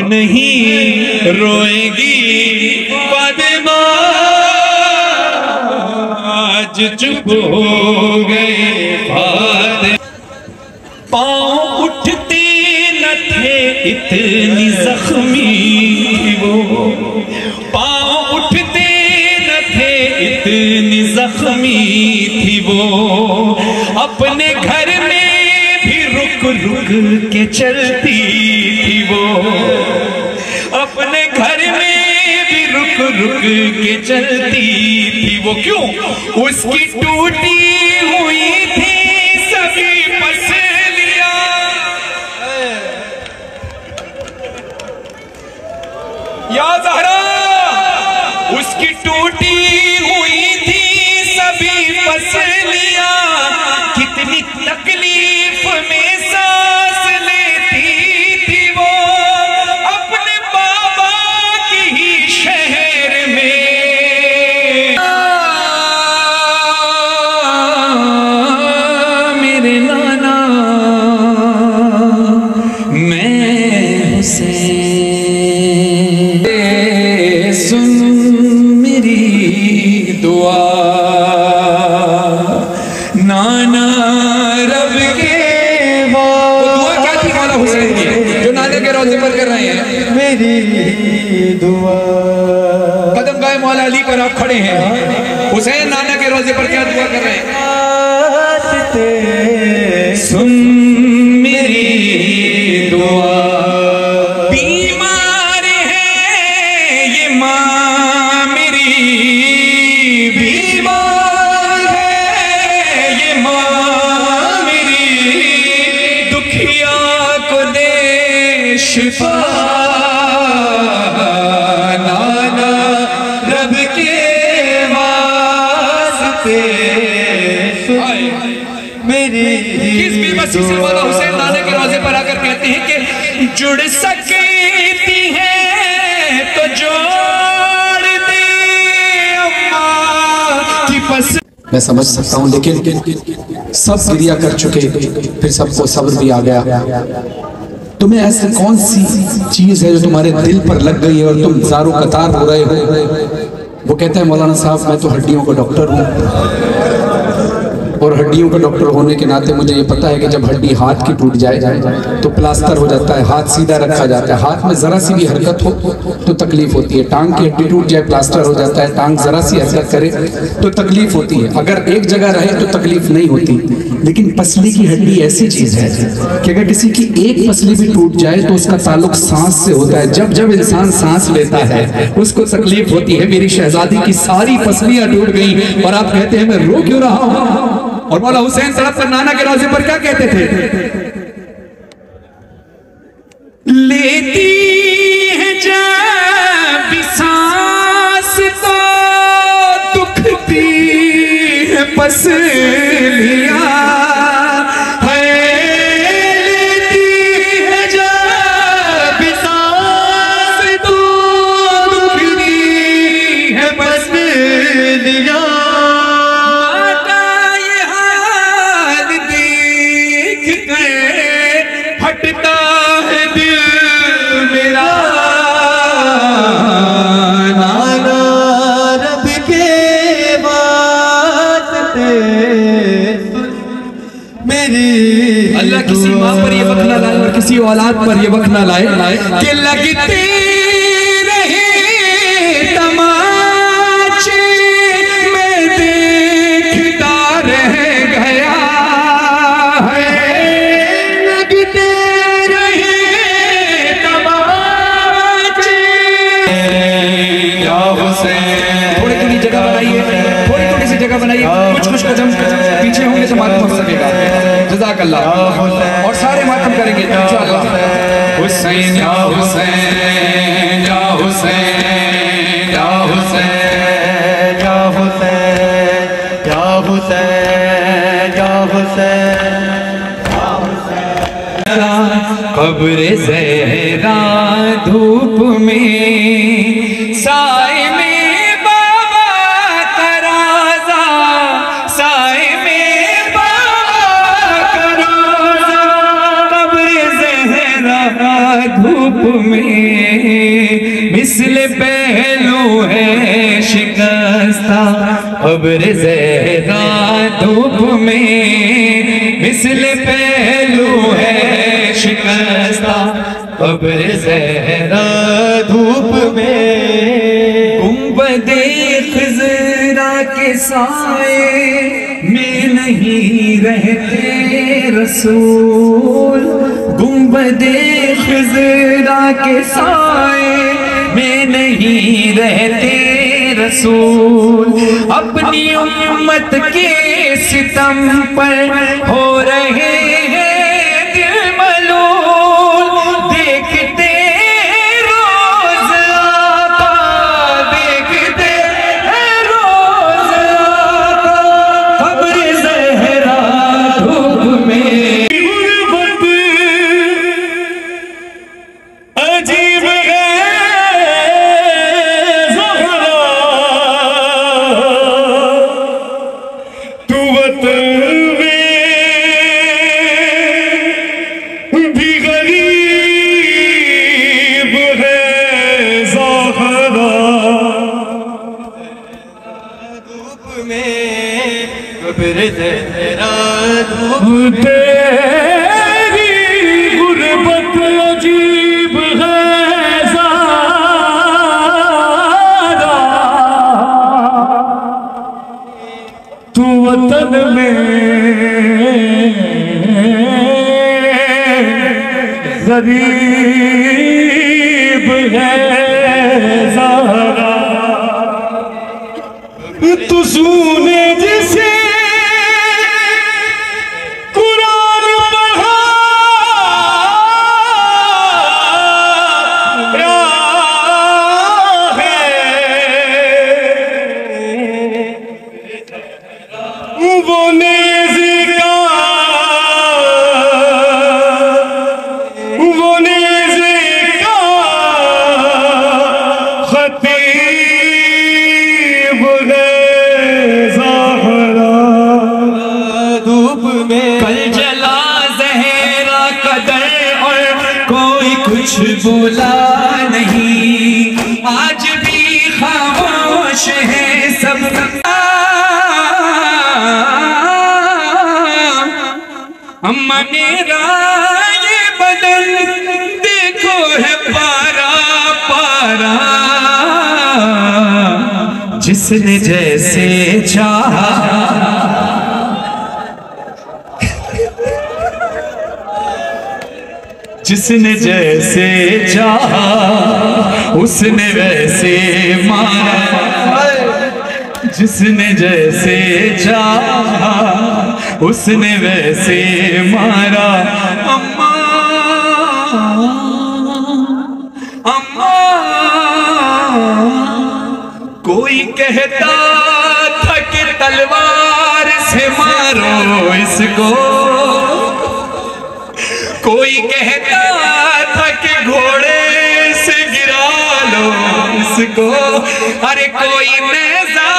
नहीं रोएगी फातिमा, आज चुप हो गए फातिमा। पाँव उठते न थे इतनी जख्मी थी वो, पाँव उठते न थे इतनी जख्मी थी वो, अपने घर में भी रुक रुक के चलती थी वो, अपने घर में भी रुक रुक के चलती थी वो। क्यों? उसकी टूटी हुई थी सभी पसलियां, या ज़हरा, उसकी टूटी हुई थी सभी पसलियां, कितनी तकलीफ में सांस लेती थी वो, अपने बाबा की ही शहर में। मेरे नाना मैं हुसैन, सुन मेरी दुआ, नाना रब के दुआ क्या थी मौला हुसैन की जो नाने के रोज़े पर कर रहे हैं? मेरी दुआ। कदम गाए मौला अली पर आप खड़े हैं, हुसैन नाना के रोज़े पर क्या दुआ कर रहे हैं? सुन मेरी दुआ, बीमार है ये माँ मेरी, बीमार है ये माँ मेरी, दुखिया को दे शिफा, नाना रब के वास्ते मेरी। किस बेबसी से मौला हुसैन नाना के रोज़े पर आकर कहते हैं कि जुड़ सकती है तो जोड़ दे अम्मा की पसंद। मैं समझ सकता हूँ, लेकिन सब गिरिया कर चुके, फिर सबको सब्र भी आ गया। तुम्हें ऐसी कौन सी चीज है जो तुम्हारे दिल पर लग गई है और तुम ज़ारो कतार हो रहे हो? वो कहते हैं मौलाना साहब मैं तो हड्डियों का डॉक्टर हूँ, और हड्डियों का डॉक्टर होने के नाते मुझे ये पता है कि जब हड्डी हाथ की टूट जाए तो प्लास्टर हो जाता है, हाथ सीधा रखा जाता है। हाथ में जरा सी भी हरकत हो तो तकलीफ होती है, टांग की हड्डी टूट जाए प्लास्टर हो जाता है, टांग जरा सी हरकत करे तो तकलीफ होती है, अगर एक जगह रहे तो तकलीफ नहीं होती। लेकिन पसली की हड्डी ऐसी चीज है कि अगर किसी की एक पसली भी टूट जाए तो उसका ताल्लुक सांस से होता है। जब जब इंसान सांस लेता है उसको तकलीफ होती है। मेरी शहजादी की सारी पसलियां टूट गई और आप कहते हैं मैं रो क्यों रहा हूं? और मौला हुसैन साहब पर नाना के रोज़े पर क्या कहते थे? लेती है जब सांस तो दुखती है पसलियां, है लेती है जब सांस तो दुखती है पसलियां, फटता है दिल मेरा, नाना रब के वास्ते मेरी। अल्लाह किसी माँ पर ये वक्त ना लाए और किसी औलाद पर ये वक्त ना लाए कि लगते रहे तमाचे मैं देखता रह गया है, जगह बनाइए, कुछ कुछ कदम पीछे होंगे तो मातम हो सकेगा। जज़ाकल्लाह। और सारे मातम करेंगे इंशाअल्लाह। हुसैन या हुसैन या हुसैन या हुसैन या हुसैन या हुसैन या हुसैन, कब्र ज़हरा धूप में साए में धूप में शिकस्ता, कब्र ज़हरा धूप में मिसल पहलू है शिकस्ता, कब्र ज़हरा धूप में। गुंबदे ख़िज़रा के साए में नहीं रहते रसूल, गुंबदे ख़िज़रा के साए में नहीं रहते रसूल। अपनी उम्मत के सितम पर हो रहे हैं दिल मलूल, देखते रोज़ आका, देखते रोज़ आका, कब्र ज़हरा धूप में। अजीब है तू वतन में भी गरीब है ज़हरा, धूप में कब्र ज़हरा धूप। तेरी गुर्बत अजीब है ज़हरा, तू वतन में गरीब है ज़हरा। तू सुने जिसे कुरान पढ़ा है, वो नेज़े का, वो नेज़े का खतीब है ज़हरा, धूप में। कल जला ज़हरा कदर और कोई कुछ बोला नहीं, आज भी खामोश है सब। अम्मा मेरा ये बदन देखो है पारा पारा, जिसने जैसे चाहा जिसने जैसे चाहा उसने वैसे मारा, जिसने जैसे चाहा उसने वैसे मारा। अम्मा अम्मा कोई कहता था कि तलवार से मारो इसको, कोई कहता था कि घोड़े से गिरा लो इसको, अरे कोई नेज़ा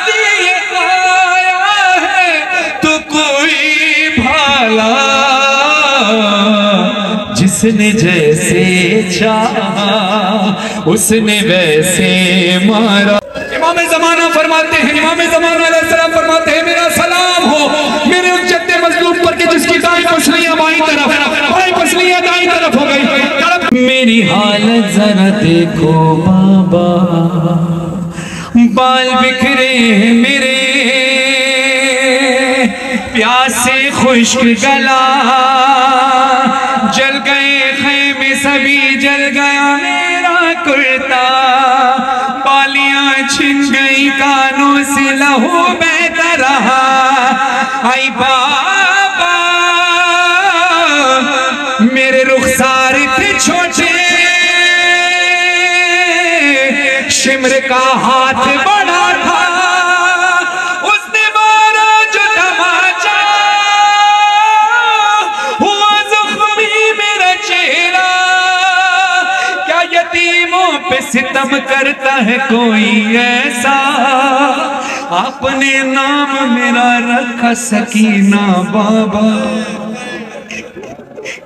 दिए आया है तो कोई भाला, जिसने जैसे चाहा उसने वैसे मारा। इमाम ज़माना फरमाते हैं, इमाम ज़माना अलैहिस्सलाम फरमाते हैं, मेरा सलाम हो मेरे उस जद्दे मज़लूम पर के जिसकी दाएं पसलियां बाईं तरफ, बाईं पसलियां दाईं तरफ हो गई। मेरी हालत जरा देखो बाबा, बाल बिखरे हैं मेरे, प्यासे खुश्क गला, जल गए खैमे सभी, जल गया मेरा कुर्ता, बालियां छिन गई कानों से लहू बहता रहा। आई बाबा मेरे रुखसार थे छोटे, शिमर का हाथ बड़ा था, उसने मारा जो तमाचा, हुआ जख्मी मेरा चेहरा। क्या यतीमों पे सितम करता है कोई ऐसा, आपने नाम मेरा रखा सकीना बाबा।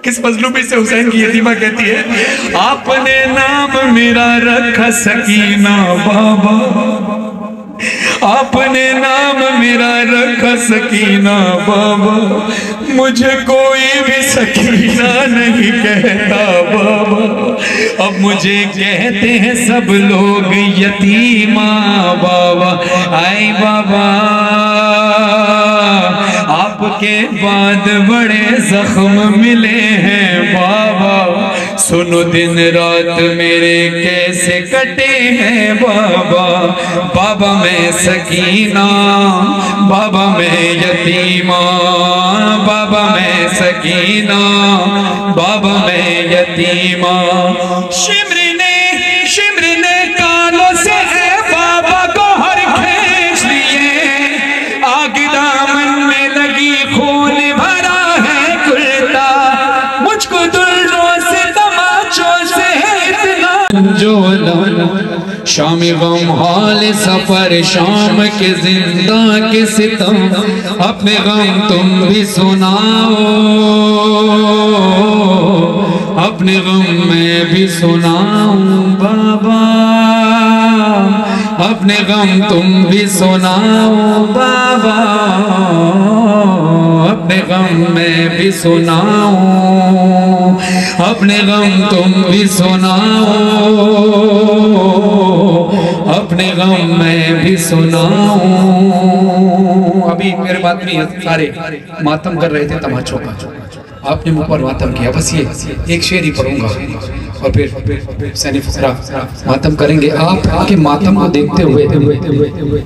किस मजलूमी से हुसैन की यतीमा कहती है, आपने नाम मेरा रखा सकीना बाबा, आपने नाम मेरा रखा सकीना बाबा, मुझे कोई भी सकीना नहीं कहता बाबा, अब मुझे कहते हैं सब लोग यतीमा बाबा। आई बाबा आपके बाद बड़े जख्म मिले हैं बाबा, सुनो दिन रात मेरे कैसे कटे हैं बाबा, बाबा मैं सकीना, बाबा मैं यतीमा, बाबा मैं सकीना, बाबा मैं यतीमा। शिमर ने कानों से बाबा को हर खींच लिए, आग दामन में लगी खून भरा है कुर्ता, मुझको दुल्लों से तमाचों से इतना जो शाम गम हाल सफर शाम के जिंदा के सितम, अपने गम तुम भी सुनाओ, अपने गम मैं भी सुनाऊं बाबा, अपने गम तुम भी सुनाओ बाबा, अपने गम मैं भी सुनाऊं, अपने गम तुम भी सुनाओ, अपने गम मैं भी सुनाऊं। अभी मेरे बात नहीं, सारे मातम कर रहे थे तमाचों का, आपने मुंह पर मातम किया, बस ये एक शेर ही पढ़ूंगा और फिर सैनी फकरा मातम करेंगे। आप आके मातम को देखते हुए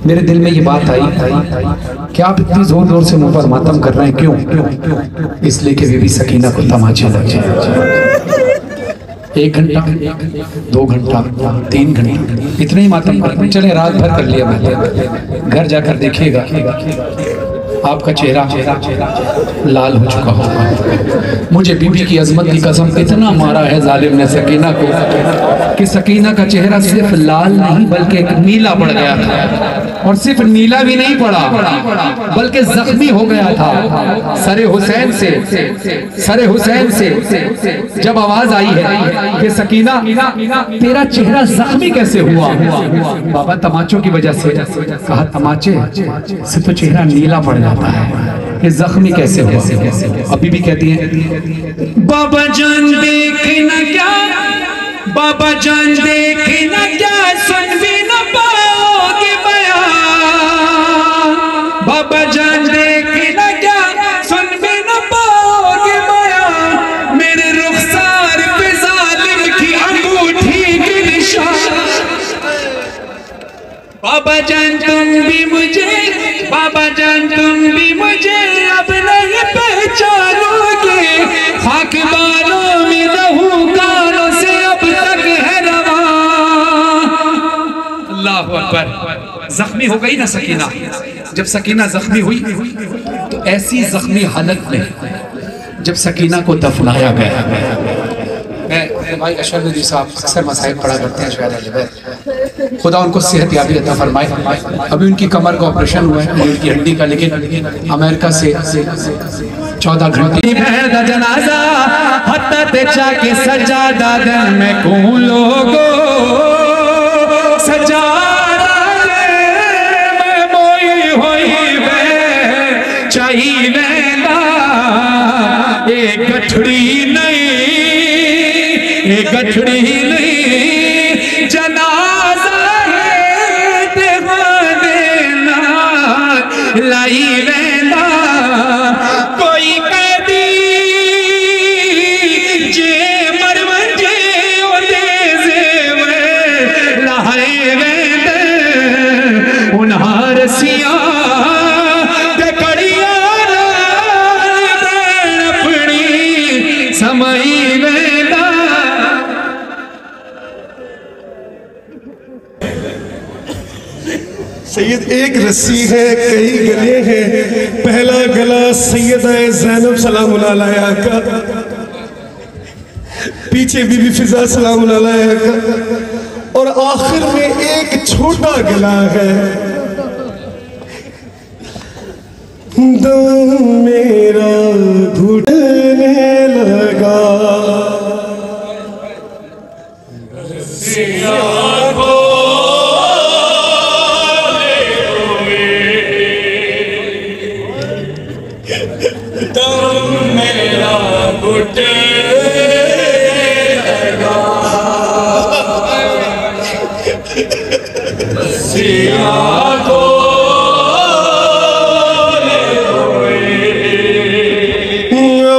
मेरे दिल में ये बात आई कि आप इतनी जोर जोर से मुंह पर मातम कर रहे हैं, क्यों? इसलिए कि बीबी सकीना को तमाचे लग जाए। 1 घंटा 2 घंटा 3 घंटा इतने ही मातम कर, चले रात भर कर लिया मैंने, घर जाकर देखिएगा आपका चेहरा लाल हो चुका होगा। मुझे बीबी की अजमत की कसम इतना मारा है जालिम ने सकीना को कि सकीना का चेहरा सिर्फ लाल नहीं बल्कि एक नीला पड़ गया था, और सिर्फ नीला भी नहीं पड़ा बल्कि जख्मी हो गया था। सरे हुसैन से जब आवाज आई है कि सकीना तेरा चेहरा जख्मी कैसे हुआ, बाबा तमाचों की वजह से, कहा तमाचे से तो चेहरा नीला पड़ जाता है, ये जख्मी कैसे हुआ? अभी भी कहती है बाबा जान देखना क्या, बाबा जान देखना क्या, सुन भी न पाओगे बयान, बाबा जान देखना क्या, सुन भी न पाओगे बयान, मेरे रुखसार पे जालिम की अंगूठी के निशान, बाबा जान तुम भी मुझे, बाबा जान तुम भी मुझे अब नहीं पहचानोगे, खाक बालों में रहूं कानों से अब तक है रवा। अल्लाहु अकबर। जख्मी हो गई ना सकीना, जब सकीना जख्मी हुई तो ऐसी जख्मी हालत में जब सकीना को दफनाया गया, भाई अशरफ नदवी साहब अक्सर मसाइब पढ़ा करते हैं, शायद खुदा उनको सेहत याबी अता फरमाए। अभी उनकी कमर का ऑपरेशन हुआ है, उनकी हड्डी का, लेकिन अमेरिका से 14 घंटे जनाजा हत्ते चाके सजादा दिन में को लोगो सजादा में मोई होई वे चाहिए एक गठड़ी नहीं, एक गठड़ी नहीं, जनाजा है देवाना लाई वेंदा, कोई कैदी जे मरवंजे ओदे जेवे लहाए वेंदे उन्हां रसिया ते कड़िया अपनी समई वेंदा। सैयद एक रस्सी है कई गले हैं, पहला गला सैयदा ज़ैनब सलाम अलैहा का, पीछे बीबी फिजा सलाम अलैहा का, और आखिर में एक छोटा गला है। दम मेरा घुटने लगा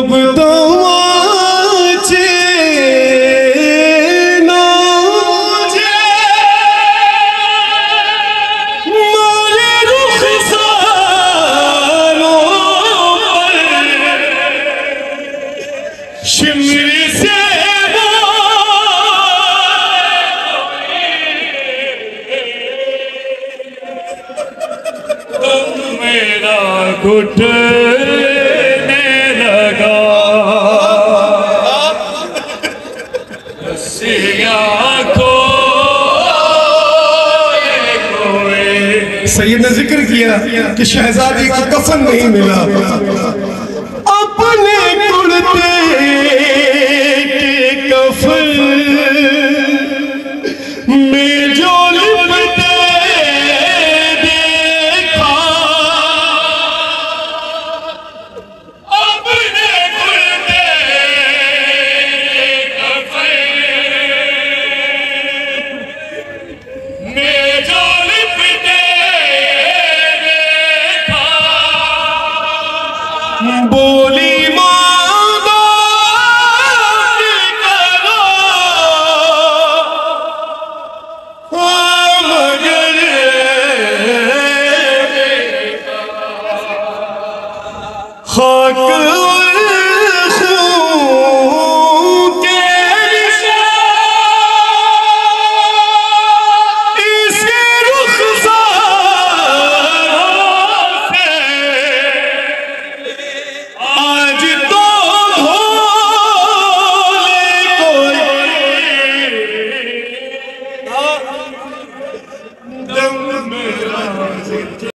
अब तो मुझे ना मुझे मारे रुखसारों पर शिमरी से मेरा घुटने लगा सैयद ने जिक्र किया कि शहजादी को कफन नहीं मिला, अपने कुर्ते